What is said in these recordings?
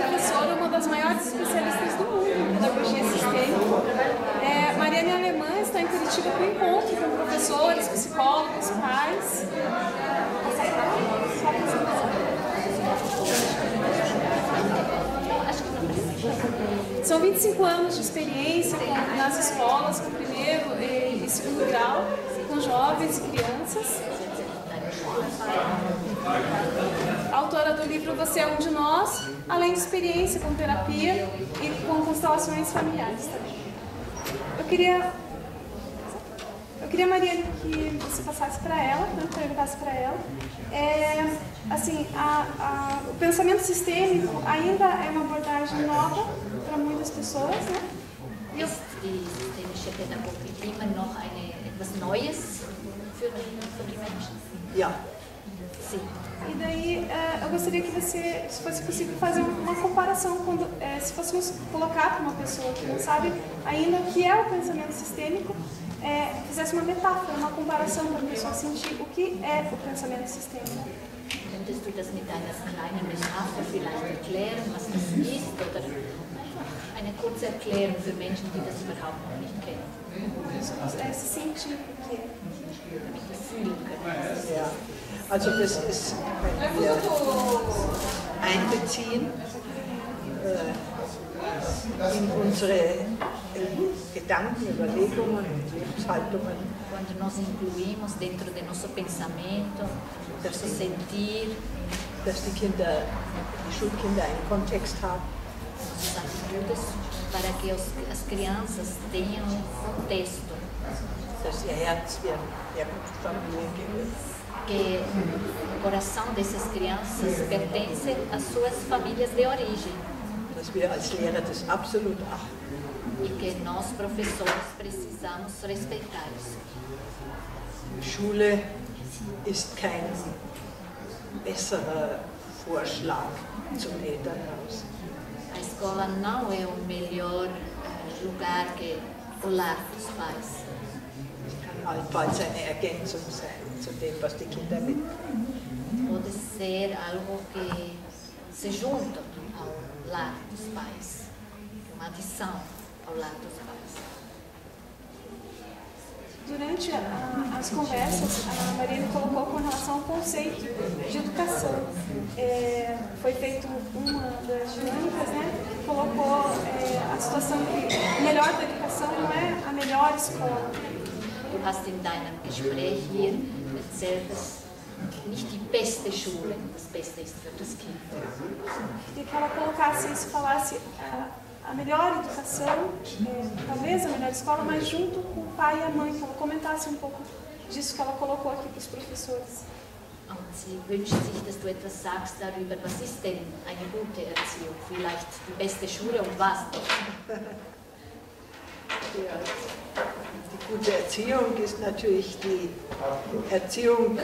professora, uma das maiores especialistas do mundo em pedagogia sistêmica. Mariane Alemã está em Curitiba com encontro com professores, psicólogos, pais. São 25 anos de experiência nas escolas, com primeiro e segundo grau, com jovens e crianças. Autora do livro Você é um de Nós, além de experiência com terapia e com constelações familiares também. Eu queria, Mariane, que você passasse para ela, né, perguntasse para ela. Assim, o pensamento sistêmico ainda é uma abordagem nova para muitas pessoas, né? Ist die systemische Pädagogik immer noch etwas Neues für die Menschen? Ja. Sim. E daí, eu gostaria que você, se fosse possível, fazer uma comparação, se fôssemos colocar para uma pessoa que não sabe ainda o que é o pensamento sistêmico, fizesse uma metáfora, uma comparação para a pessoa sentir o que é o pensamento sistêmico. Könntest du das mit einer kleinen Metapher vielleicht erklären, was das ist, oder eine kurze Erklärung für Menschen, die das überhaupt noch nicht kennen? Se sentir o que é. Damit wir fühlen können. Ja. Also das ist, wenn wir einbeziehen in unsere Gedanken, Überlegungen und Lebenshaltungen. Quando nós incluímos dentro do nosso pensamento, nosso sentir, dass die Schulkinder einen Kontext haben. nossas atitudes, para que as crianças tenham contexto. Dass ihr Herz wie eine Herkunftsfamilie gehört. Que o coração dessas crianças pertence às suas famílias de origem. Dass wir als Lehrer das absolut achten. E que nós, professores, precisamos respeitar isso. Schule ist kein besserer Vorschlag zum Elternhaus. A escola não é o melhor lugar que o lar dos pais. Es kann allenfalls eine Ergänzung sein zu dem, was die Kinder mitbringen. Pode ser algo que se junta ao lar dos pais, uma adição ao lar dos pais. Durante as conversas, a Mariane colocou com relação ao conceito de educação. Foi feita uma das dinâmicas, né, que colocou a situação que o melhor da educação não é a melhor escola. Du hast in deinem Gespräch hier erzählt, dass nicht die beste Schule das Beste ist für das Kind. E que ela colocasse isso, falasse a melhor educação, talvez a melhor escola, mas junto com o pai e a mãe, que ela comentasse um pouco disso que ela colocou aqui para os professores. Und sie wünscht sich, dass du etwas sagst darüber, was ist denn eine gute Erziehung? Vielleicht die beste Schule und was noch? Ja, die gute Erziehung ist natürlich die Erziehung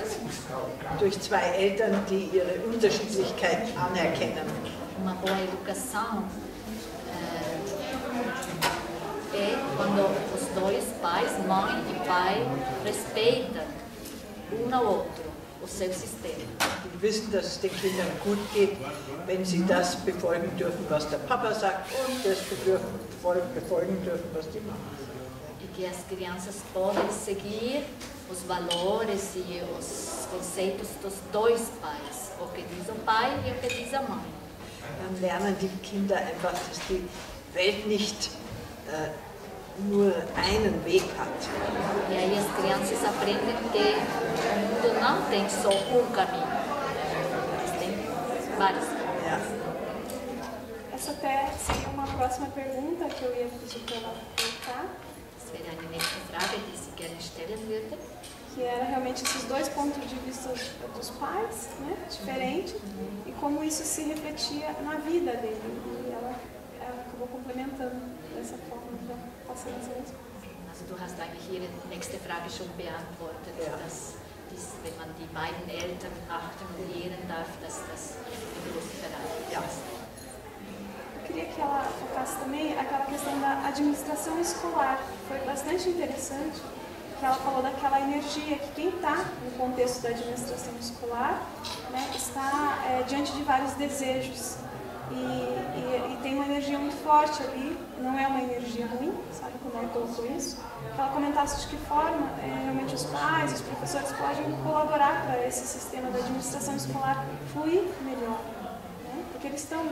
durch zwei Eltern, die ihre Unterschiedlichkeit anerkennen. Uma boa educação é quando os dois pais, mãe e pai, respeitam um ao outro, o seu sistema. Die wissen, dass es den Kindern gut geht, wenn sie das befolgen dürfen, was der Papa sagt, und das befolgen dürfen, was die Mama sagt. E que as crianças podem seguir os valores e os conceitos dos dois pais, o que diz o pai e o que diz a mãe. Dann lernen die Kinder einfach, dass die Welt nicht nur einen Weg hat. E aí as crianças aprendem que o mundo não tem só um caminho, mas tem vários caminhos. Ja. Essa até seria uma próxima pergunta que eu ia pedir para ela colocar, Das wäre eine nächste Frage, die sie gerne stellen würde. que era realmente esses dois pontos de vista dos pais, né, diferentes, e como isso se refletia na vida dele. E ela acabou complementando dessa forma, então, passando essa resposta. Also du hast eigentlich Ihre nächste Frage schon beantwortet, Ja. dass wenn man die beiden Eltern achten und ehren darf, dass das ein großer Bereich Ja. ist. Eu queria que ela focasse também aquela questão da administração escolar, que foi bastante interessante, que ela falou daquela energia que quem está no contexto da administração escolar, né, está diante de vários desejos. E energia muito forte ali, não é uma energia ruim, sabe, quando ela colocou isso. Ela comentasse de que forma realmente os pais, os professores podem colaborar para esse sistema da administração escolar fluir melhor, né? Porque eles estão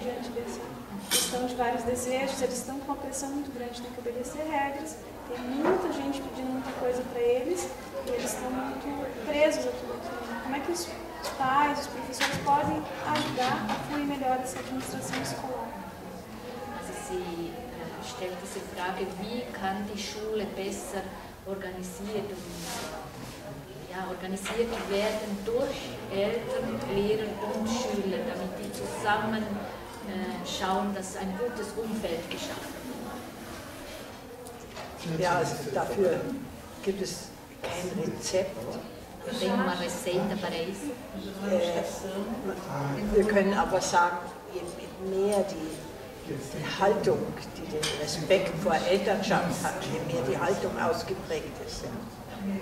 diante dessa questão de vários desejos, eles estão com uma pressão muito grande, tem que obedecer regras, tem muita gente pedindo muita coisa para eles e eles estão muito presos àquilo aqui. Como é que os pais, os professores podem ajudar a fluir melhor essa administração escolar? Sie stellt diese Frage, wie kann die Schule besser organisiert werden durch Eltern, Lehrer und Schüler, damit die zusammen schauen, dass ein gutes Umfeld geschaffen wird. Ja, also dafür gibt es kein Rezept. Tem uma receita para isso? Wir können aber sagen, je mehr die Haltung, die den Respekt vor Elternschaft hat, je mehr die Haltung ausgeprägt ist. Ja.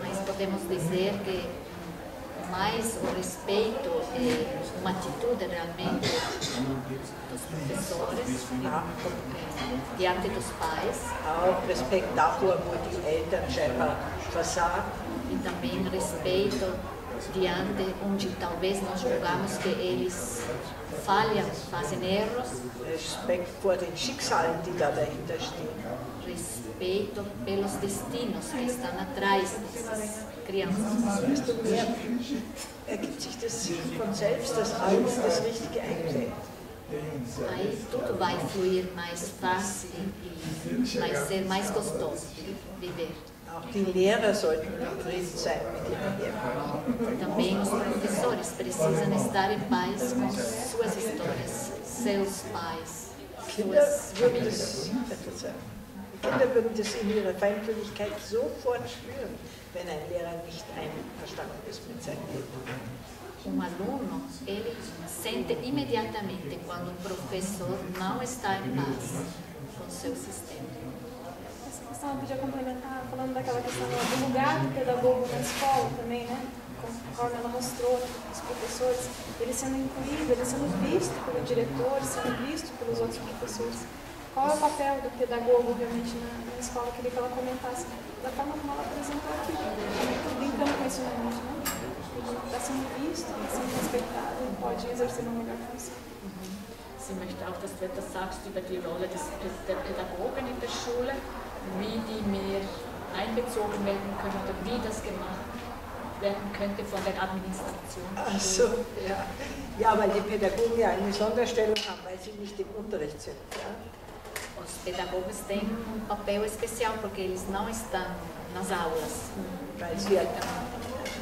Mas podemos dizer que mais o respeito é uma atitude realmente dos professores diante dos pais. Auch Respekt davor, wo die Elternschaften versagen. E também respeito diante onde talvez nós julgamos que eles falham, fazem erros. Respekt vor den Schicksalen, die da dahinter stehen. Respeito pelos destinos que estão atrás dessas crianças. Desto mehr ergibt sich das von selbst, dass alles das Richtige einfällt. Aí tudo vai fluir mais fácil e vai ser mais gostoso de viver. Auch die Lehrer sollten im Frieden sein mit ihren Lehrern. Também os professores precisam estar em paz com suas histórias, seus pais, suas famílias. Kinder würden das in ihrer Feinfühligkeit sofort spüren, wenn ein Lehrer nicht einverstanden ist mit seinem Leben. Aluno, ele sente imediatamente quando um professor não está em paz com seu sistema. Essa questão eu podia complementar, falando daquela questão do lugar do pedagogo na escola também, né? Conforme ela mostrou, os professores, ele sendo incluído, ele sendo visto pelo diretor, sendo visto pelos outros professores. Qual é o papel do pedagogo realmente na escola? Eu queria que ela comentasse da forma como ela apresentou aqui, brincando com isso no início, né? Ele está sendo visto, está sendo respeitado e pode exercer uma melhor função. Sie möchte auch, dass du etwas sagst über die Rolle der Pädagogen in der Schule, wie die mehr einbezogen werden können oder wie das gemacht werden könnte von der Administration. Ach so, ja. Ja, weil die Pädagogen ja eine Sonderstellung haben, weil sie nicht im Unterricht sind. Ja? Os pedagogos têm papel especial porque eles não estão nas aulas. Weil sie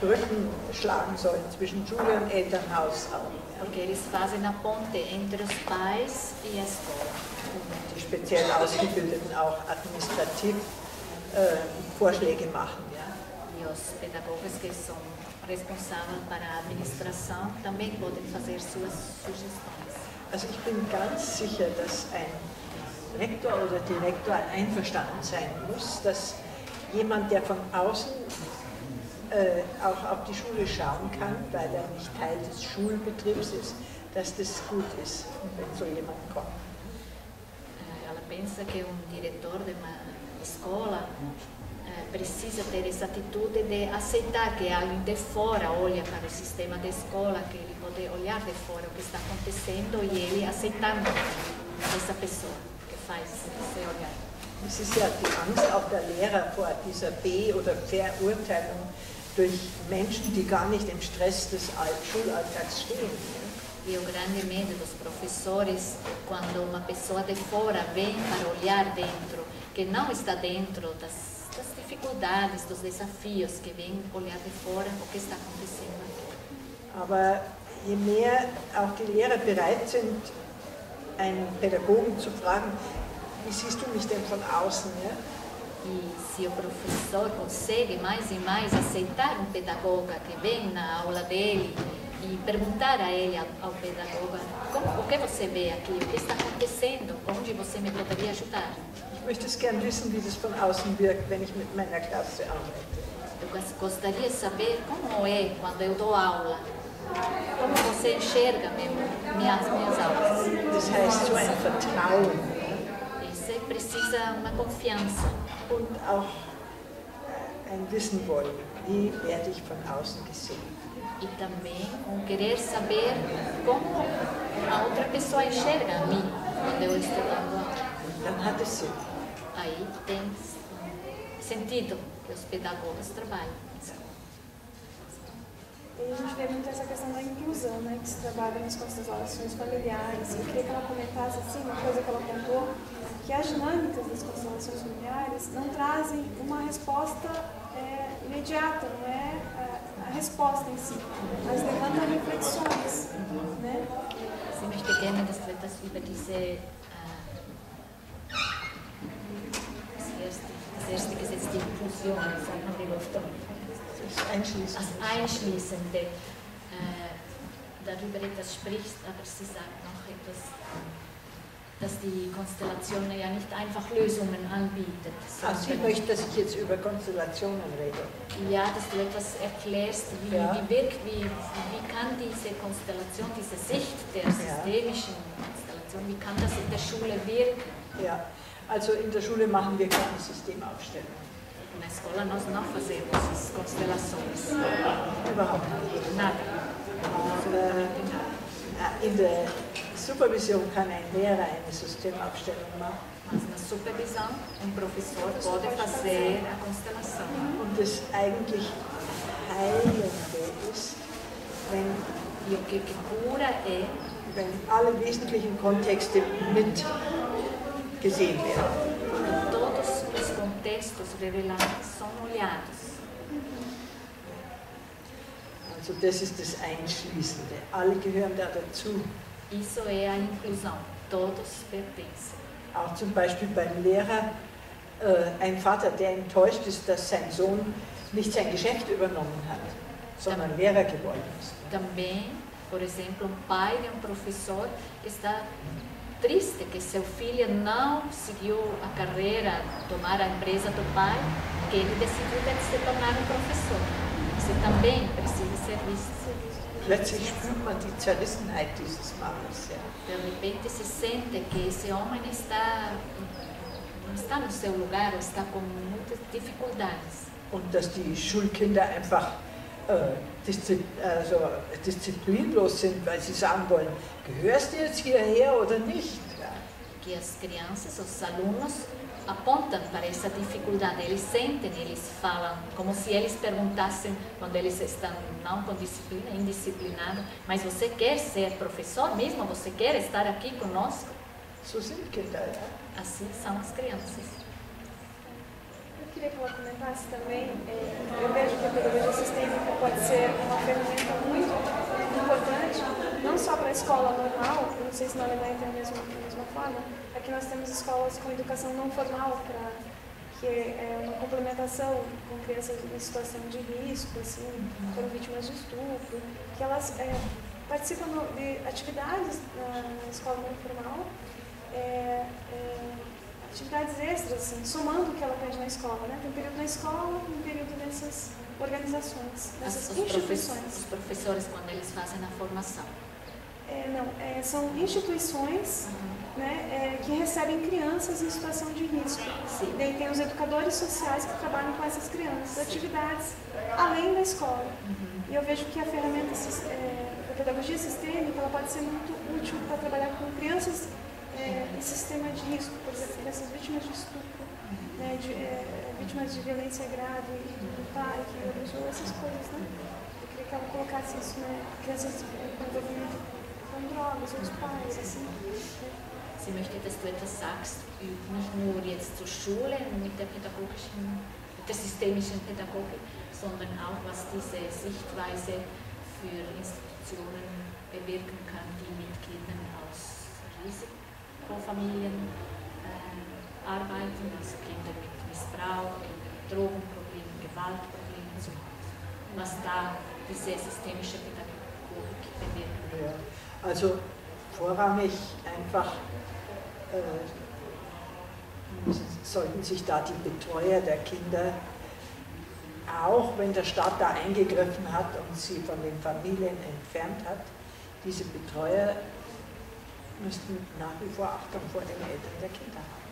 Brücken schlagen sollen zwischen Schule und Elternhaus auch. Porque eles fazem a ponte entre os pais e a escola. Die speziell Ausgebildeten auch administrativ Vorschläge machen. Ja? E os pedagogos que são responsáveis para a administração também podem fazer suas sugestões. Also ich bin ganz sicher, dass ein Rektor oder Direktor einverstanden sein muss, dass jemand, der von außen auch auf die Schule schauen kann, weil er nicht Teil des Schulbetriebs ist, dass das gut ist, wenn so jemand kommt. Ela pensa que diretor de uma escola precisa ter essa atitude de aceitar que alguém de fora olha para o sistema da escola, que ele pode olhar de fora o que está acontecendo e ele aceitando essa pessoa que faz esse olhar. Es ist ja die Angst auch der Lehrer vor dieser Be- oder Verurteilung durch Menschen, die gar nicht im Stress des Schulalltags stehen. E o grande medo dos professores quando uma pessoa de fora vem para olhar dentro, que não está dentro das dificuldades, dos desafios, que vem olhar de fora o que está acontecendo aqui. Aber je mehr auch die Lehrer bereit sind, einen Pädagogen zu fragen, wie siehst du mich denn von außen? Ja? E se o professor consegue mais e mais aceitar um pedagogo que vem na aula dele e perguntar a ele, ao pedagogo, o que você vê aqui, o que está acontecendo, onde você me poderia ajudar? Ich möchte es gern wissen, wie das von außen wirkt, wenn ich mit meiner Klasse arbeite. Eu gostaria de saber como é quando eu dou aula Como você enxerga minhas aulas? Das heißt, so ein Vertrauen. Você precisa uma confiança. Und auch ein Wissen wollen, wie werde ich von außen gesehen. E também querer saber como a outra pessoa enxerga a mim quando eu estou dando aula. Dann hat es Sinn. Aí tem sentido que os pedagogos trabalham. E a gente vê muito essa questão da inclusão, né, que se trabalha nas constelações familiares. Eu queria que ela comentasse assim, uma coisa que ela contou, que as dinâmicas das constelações familiares não trazem uma resposta imediata, não é a resposta em si, mas levantam reflexões, né? Sie möchte gerne, dass wir das über diese das erste Gesetz, die Inklusion, sagt man wie oft, das Einschließende, darüber etwas spricht, aber sie sagt noch etwas, dass die Konstellation ja nicht einfach Lösungen anbietet. Sie möchte, dass ich jetzt über Konstellationen rede. Ja, dass du etwas erklärst, wie kann diese Konstellation, diese Sicht der systemischen Konstellation, wie kann das in der Schule wirken? Ja, also in der Schule machen wir keine Systemaufstellung. Na escola nós não fazemos as constelações. Überhaupt nicht. Nada. In der Supervision kann ein Lehrer eine Systemaufstellung machen. Mas na supervisão, professor pode fazer a constelação. Und das eigentlich Heilende ist, wenn E o que cura é wenn alle wesentlichen Kontexte mit gesehen werden. todos os contextos relevantes são olhados. Also das ist das Einschließende. Alle gehören da dazu. Isso é a inclusão. Todos pertencem. Auch zum Beispiel beim Lehrer, ein Vater, der enttäuscht ist, dass sein Sohn nicht sein Geschäft übernommen hat, sondern Lehrer geworden ist. Também, por exemplo, pai de professor está triste que seu filho não seguiu a carreira, tomar a empresa do pai, que ele decidiu se tornar professor. Você também precisa ser visto. Plötzlich spürt man die Zerrissenheit dieses Mannes. Ja. De repente se sente que esse homem não está no seu lugar, está com muitas dificuldades. Und dass die Schulkinder einfach disziplinlos sind, weil sie sagen wollen, gehörst du jetzt hierher oder nicht? Ja. Que as crianças, os alunos, apontam para essa dificuldade, eles sentem, eles falam, como se eles perguntassem, quando eles estão não com disciplina, indisciplinados, mas você quer ser professor mesmo? Você quer estar aqui conosco? So sind Kinder, ja. Assim são as crianças. Eu queria que ela comentasse também, eu vejo que a pedagogia sistêmica pode ser uma ferramenta muito importante, não só para a escola normal, não sei se na Alemanha tem a mesma forma. Aqui nós temos escolas com educação não formal, que é uma complementação com crianças em situação de risco, assim, foram vítimas de estupro, que elas participam de atividades na escola não formal, atividades extras, assim, somando o que ela aprende na escola, né? Tem um período na escola e um período nessas organizações, nessas instituições. Os professores, quando eles fazem a formação. São instituições, né, que recebem crianças em situação de risco. Sim. Daí tem os educadores sociais que trabalham com essas crianças, atividades além da escola. E eu vejo que a ferramenta, a pedagogia sistêmica, ela pode ser muito útil para trabalhar com crianças em sistema de risco, por exemplo, crianças vítimas de estupro, né, vítimas de violência grave, do pai que abusou, essas coisas, né? Eu queria que ela colocasse isso, né, crianças com envolvimento com drogas, os pais, assim. Sie möchte, dass du etwas sagst, nicht nur jetzt zur Schule mit der systemischen Pädagogik, sondern auch, was diese Sichtweise für Institutionen bewirken kann, die mit Kindern aus Risikofamilien arbeiten, also Kinder mit Missbrauch, Kinder mit Drogenproblemen, Gewaltproblemen, so was da diese systemische Pädagogik bewirken kann. Ja. Also vorrangig einfach sollten sich da die Betreuer der Kinder auch wenn der Staat da eingegriffen hat und sie von den Familien entfernt hat, diese Betreuer müssten nach wie vor Achtung vor den Eltern der Kinder haben.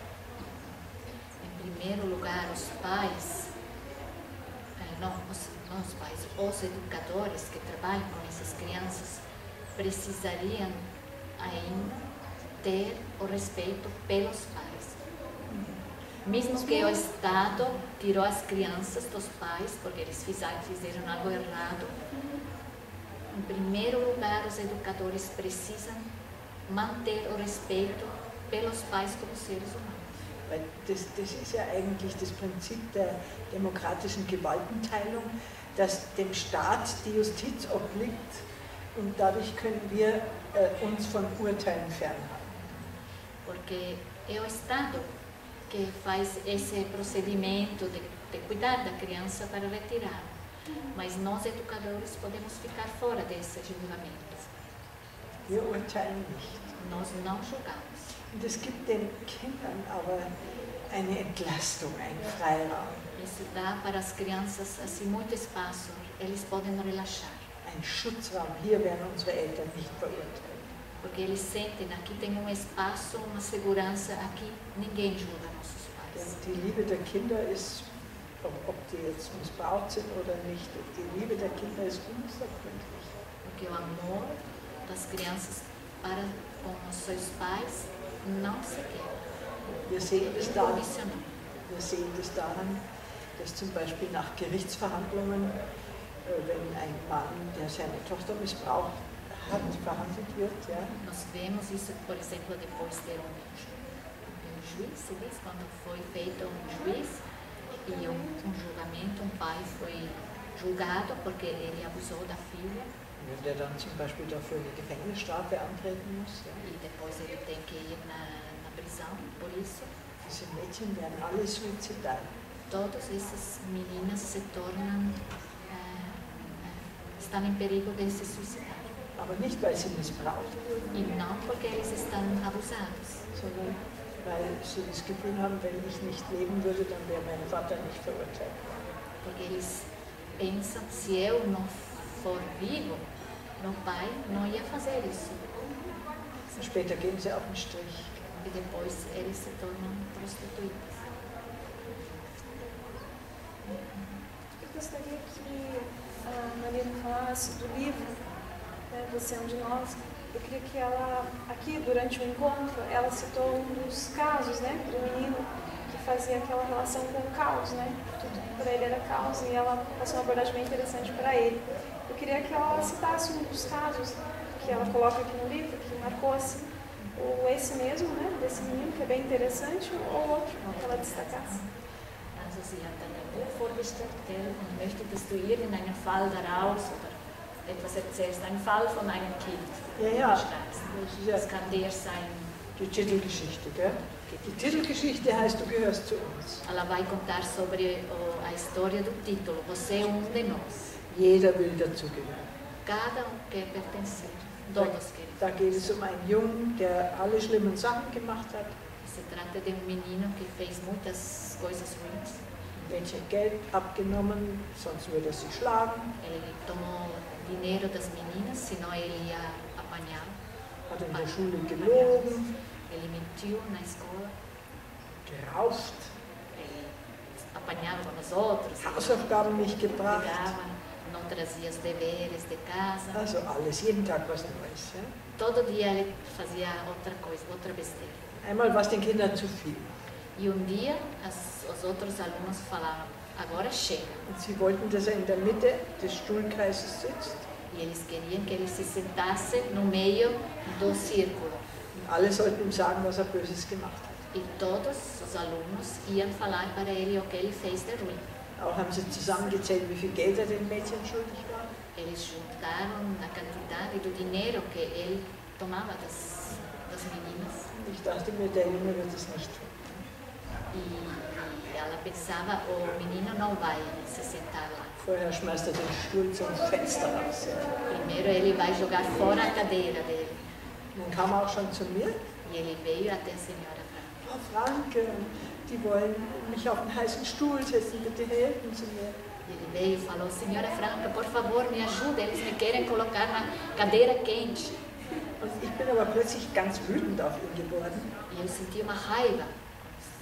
Em primeiro lugar, os pais, os educadores que trabalham com essas crianças precisariam ainda ter o respeito pelos pais. Mesmo que o Estado tirou as crianças dos pais porque eles fizeram algo errado, em primeiro lugar os educadores precisam manter o respeito pelos pais como seres humanos. Weil das ist ja eigentlich das Prinzip der demokratischen Gewaltenteilung, dass dem Staat die Justiz obliegt und dadurch können wir uns von Urteilen fernhalten. Porque é o Estado que faz esse procedimento de cuidar da criança para retirar. Mas nós, educadores, podemos ficar fora desse julgamento. Wir urteilen nicht. Nós não julgamos. Und es gibt den Kindern aber eine Entlastung, einen Freiraum. Isso dá para as crianças assim muito espaço. Eles podem relaxar. Ein Schutzraum. Hier werden unsere Eltern nicht verurteilt. Porque eles sentem, aqui tem espaço, uma segurança, aqui ninguém julga nossos pais. Denn die Liebe der Kinder ist, ob die jetzt missbraucht sind oder nicht, die Liebe der Kinder ist unverbrüchlich. Porque o amor das crianças para com os seus pais não se quebra. Wir sehen das daran, dass zum Beispiel nach Gerichtsverhandlungen, wenn ein Mann, der seine Tochter missbraucht hat, verhandelt wird. Ja. Nós vemos isso, por exemplo, depois de juiz, se diz, quando foi feito juiz e julgamento, pai foi julgado porque ele abusou da filha. Wenn der dann zum Beispiel dafür eine Gefängnisstrafe antreten muss. Ja. E depois ele tem que ir na prisão, por isso. Diese Mädchen werden alle suizidal. Todas essas meninas se tornam, estão em perigo de se suicidar. Aber nicht, weil sie missbraucht wurden. E não porque eles estão abusados. Sondern weil sie das Gefühl haben, wenn ich nicht leben würde, dann wäre mein Vater nicht verurteilt. Porque eles pensam, se eu não for vivo, meu pai não ia fazer isso. Später gehen sie auf den Strich. E depois eles se tornam prostituídas. Eu gostaria que a Marina falasse do livro, né, Você é um de Nós. Eu queria que ela, aqui durante o encontro, ela citou um dos casos, né, do menino que fazia aquela relação com o caos, né? Tudo para ele era caos e ela passou uma abordagem bem interessante para ele. Eu queria que ela citasse um dos casos que ela coloca aqui no livro, que marcou assim, ou esse mesmo, né, desse menino, que é bem interessante, ou outro que ela destacasse. Also sie hat dann ein Buch vorgestellt und möchte, dass du ihr in einen Fall daraus oder etwas erzählst, einen Fall von einem Kind beschreibst. Das kann der sein. Die Titelgeschichte, gell? Die Titelgeschichte heißt, du gehörst zu uns. Ela vai contar sobre a história do título, Você é um de nós. Jeder will dazugehören. Cada quer pertencer, todos querem. Da geht es einen Jungen, der alle schlimmen Sachen gemacht hat. Se trata de menino que fez muitas coisas ruins. Mädchen Geld abgenommen, sonst würde er sie schlagen. Ele tomou dinheiro das meninas, senão ele ia apanhá-lo. Hat in der Schule gelogen. Ele mentiu na escola. Gerauft. Ele apanhava com os outros. Hausaufgaben nicht gebracht. Brigava, não trazia os deveres de casa. Also alles, jeden Tag was Neues. Ja? Todo dia ele fazia outra coisa, outra besteira. Einmal war es den Kindern zu viel. E dia os outros alunos falaram, agora chega. Und sie wollten, dass er in der Mitte des Stuhlkreises sitzt. E eles queriam que ele se sentasse no meio do círculo. Und alle sollten ihm sagen, was er Böses gemacht hat. E todos os alunos iam falar para ele o que ele fez de ruim. Auch haben sie zusammengezählt, wie viel Geld er den Mädchen schuldig war. Eles juntaram a quantidade do dinheiro que ele tomava das meninas. Ich dachte mir, der Junge wird es nicht tun. E ela pensava, o menino não vai se sentar lá. Vorher schmeißt er den Stuhl zum Fenster raus. Ja. Primeiro ele vai jogar fora a cadeira dele. Nun kam er auch schon zu mir. E ele veio até a senhora Frank. Frau Franke, die wollen mich auf den heißen Stuhl setzen, bitte helfen Sie mir. E Ele veio e falou, senhora Franca, por favor, me ajuda, eles me querem colocar na cadeira quente. Und ich bin aber plötzlich ganz wütend auf ihn geworden, E eu senti uma raiva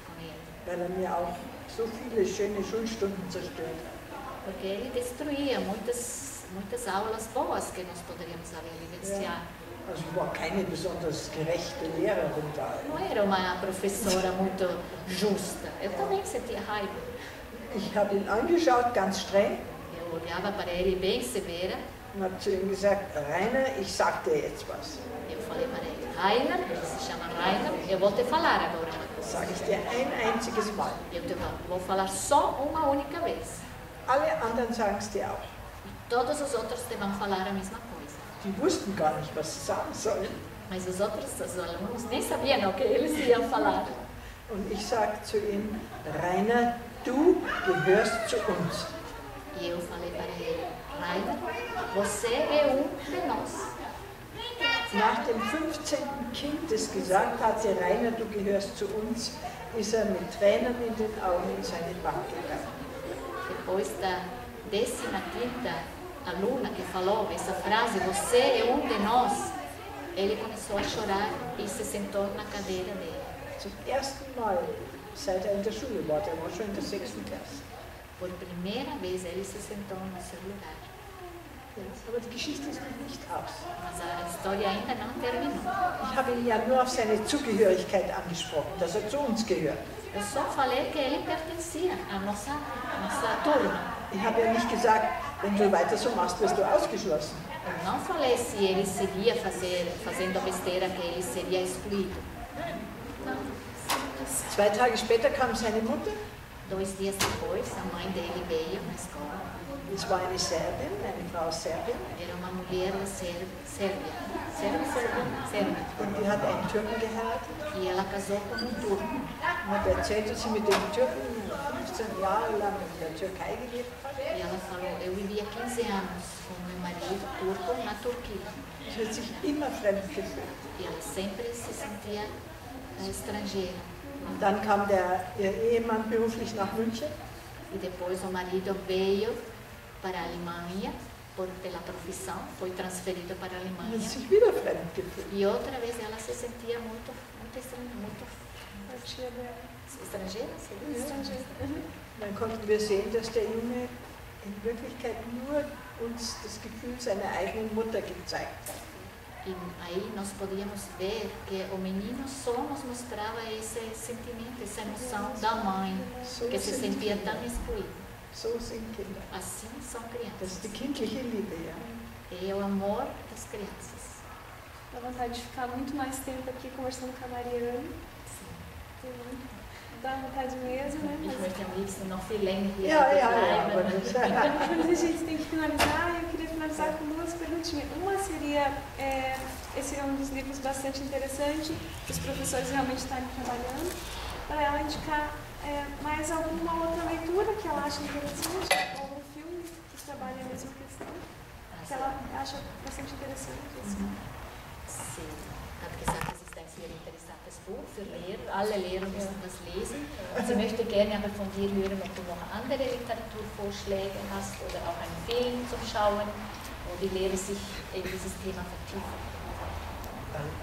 com ele, weil er mir auch so viele schöne Schulstunden zerstört hat. porque ele destruía muitas aulas boas que nós poderíamos haver vivenciado. Also war keine besonders gerechte Lehrerin da. Não era uma professora muito justa. Eu também sentia raiva. Ich habe ihn angeschaut, ganz streng, Eu olhava para ele bem severa. und habe zu ihm gesagt, Rainer, ich sag dir jetzt was. Eu falei para ele, Rainer, ele se chama Rainer, eu vou te falar agora uma Das coisa. sage ich dir ein einziges Mal. Eu te vou falar só uma única vez. Alle anderen sagen es dir auch. E todos os outros te vão falar a mesma coisa. Die wussten gar nicht, was sie sagen sollen. Mas os alunos nem sabiam o que eles iam falar. Und ich sage zu ihm, Rainer, du gehörst zu uns. E eu falei para ele, Rainer, você é de nós. Nach dem 15. Kind, das gesagt hatte, Rainer, du gehörst zu uns, ist er mit Tränen in den Augen in seine Bank gegangen. Depois da 15ª aluna que falou essa frase, você é de nós, ele começou a chorar e se sentou na cadeira dele. Zum ersten Mal, seit er in der Schule war, der war schon in der 6. Klasse. Por primeira vez ele se sentou no seu lugar. Aber die Geschichte ist noch nicht aus. Mas a história ainda não terminou. Ich habe ihn ja nur auf seine Zugehörigkeit angesprochen, dass er zu uns gehört. Eu só falei que ele pertencia à nossa turma. Ich habe ja nicht gesagt, wenn du weiter so machst, wirst du ausgeschlossen. Eu não falei se ele seguia fazendo besteira, que ele seria excluído. 2 Tage später kam seine Mutter. 2 dias depois, a mãe dele veio na escola. Es war eine Serbin, eine Frau aus Serbien. Era uma mulher sérvia. Und die hat einen Türken geheiratet. E ela casou com turco. Und erzählt, dass sie mit dem Türken 15 Jahre lang in der Türkei gelebt hat. E ela falou, eu vivia 15 anos com meu marido turco na Turquia. Sie hat sich immer fremd gefühlt. E ela sempre se sentia estrangeira. Und dann kam ihr Ehemann beruflich nach München. E depois o marido veio para a Alemanha, pela profissão, foi transferido para a Und hat Alemanha. sich wieder fremd gefühlt. E outra vez ela se sentia muito A tia dela. estrangeira. Seria? Estrangeira. Dann konnten wir sehen, dass der Junge in Wirklichkeit nur uns das Gefühl seiner eigenen Mutter gezeigt hat. E aí nós podíamos ver que o menino só nos mostrava esse sentimento, essa emoção da mãe, que se sentia tão excluída. So sind Kinder. Assim são Das crianças. ist die kindliche Liebe, ja. É o amor das crianças. Dá vontade de ficar muito mais tempo aqui conversando com a Mariane. Dá vontade mesmo, né? Ich möchte am liebsten noch viel länger hier Ja, bleiben. aber das, Mas a gente tem que finalizar e eu queria finalizar com 2 perguntinhas. Uma seria, esse é um dos livros bastante interessante, que os professores realmente estarem trabalhando, para ela indicar mais alguma outra leitura que ela acha interessante, ou um filme que trabalhe a mesma questão, que ela acha bastante interessante. Assim. Sie hat gesagt, es ist ein sehr interessantes Buch für Lehrer. Alle Lehrer müssen das lesen. Sie möchte gerne aber von dir hören, ob du noch andere Literaturvorschläge hast oder auch einen Film zum Schauen, wo die Lehrer sich in dieses Thema vertiefen.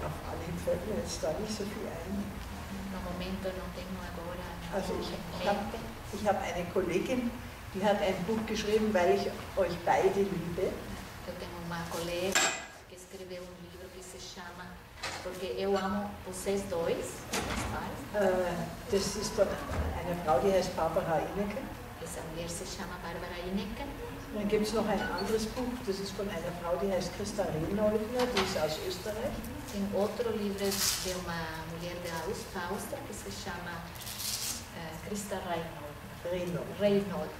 auf Anhieb fällt mir jetzt da nicht so viel ein. No momento não tenho agora Also mente. ich hab eine Kollegin, die hat ein Buch geschrieben, weil ich euch beide liebe. Eu tenho uma colega que escreveu livro que se chama Porque Eu Amo Vocês Dois, meus pais. Das ist von einer Frau, die heißt Barbara Inneke. Essa mulher se chama Bárbara Inneken. Dann gibt es noch ein anderes Buch, das ist von einer Frau, die heißt Christa Rehnoldner, die ist aus Österreich. Tem outro livro de uma mulher da Áustria que se chama Christa Reinhold.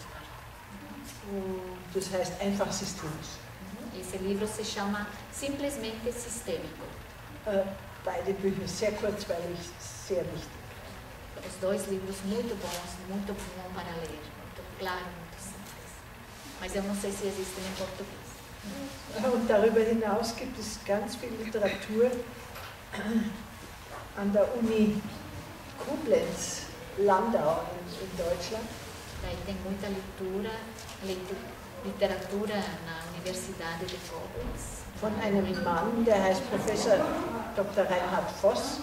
Das heißt einfach systemisch. Esse livro se chama Simplesmente Sistêmico. Beide Bücher sehr kurzweilig, sehr wichtig. Os dois livros muito bons, muito bom para ler, muito claro, muito simples. Mas eu não sei se existem em português. Und darüber hinaus gibt es ganz viel Literatur an der Uni Koblenz, Landau in Deutschland. Daí tem muita literatura na Universidade de Koblenz. Von einem Mann, der heißt Professor Dr. Reinhard Voss.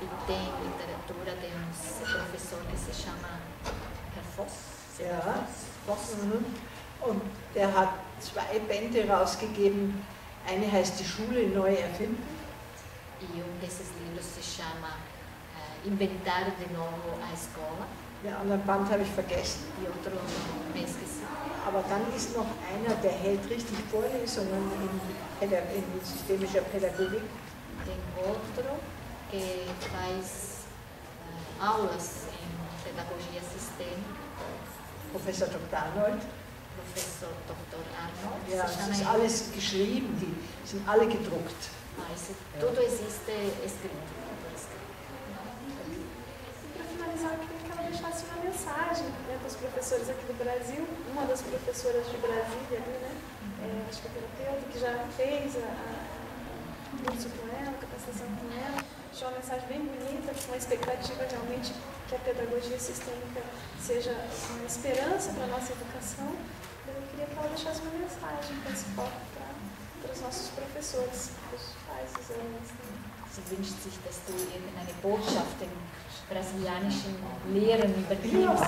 E tem literatura de um professor que se chama Herr Voss. Ja. Voss. Und der hat 2 Bände rausgegeben. Eine heißt Die Schule neu erfinden. E desses livros se chama Inventar de Novo a Escola. Den anderen Band habe ich vergessen. E outro me esqueci. Aber dann ist noch einer, der hält richtig Vorlesungen in systemischer Pädagogik. Tem outro que faz aulas em pedagogia sistêmica. Professor Dr. Arnold. Professor Dr. Arnold. Ja, das ist alles geschrieben, die sind alle gedruckt. Tudo existe escrito. Para finalizar, eu queria que ela deixasse uma mensagem, né, para os professores aqui do Brasil. Uma das professoras de Brasília ali, né? Acho que é terapeuta, que já fez curso com ela, capacitação com ela. Deixou uma mensagem bem bonita, com a expectativa realmente que a pedagogia sistêmica seja uma esperança para a nossa educação. Eu queria que ela deixasse uma mensagem com esse foco para os nossos professores, os pais, os alunos também. Sie wünscht sich, dass du irgendeine Botschaft den brasilianischen Lehrern übergibst,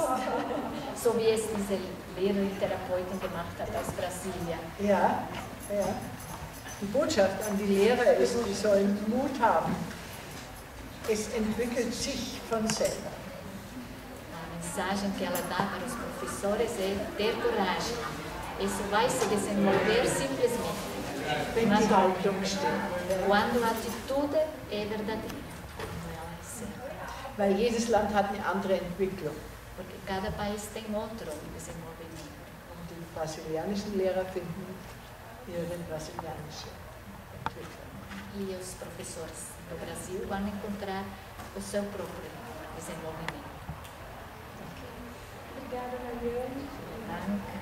so wie es diese Lehrertherapeutin gemacht hat aus Brasilien. Ja, ja. Die Botschaft an die Lehrer ist, sie sollen Mut haben. Es entwickelt sich von selber. A mensagem que ela dá para os professores é ter coragem. Isso vai se desenvolver simplesmente. Wenn die Haltung stimmt. Quando a atitude é verdadeira. Weil jedes Land hat eine andere Entwicklung. Porque cada país tem outro desenvolvimento. Und die brasilianischen Lehrer finden ihre brasilianische Entwicklung. E os professores do Brasil vão encontrar o seu próprio desenvolvimento. Obrigada, Mariane. Danke.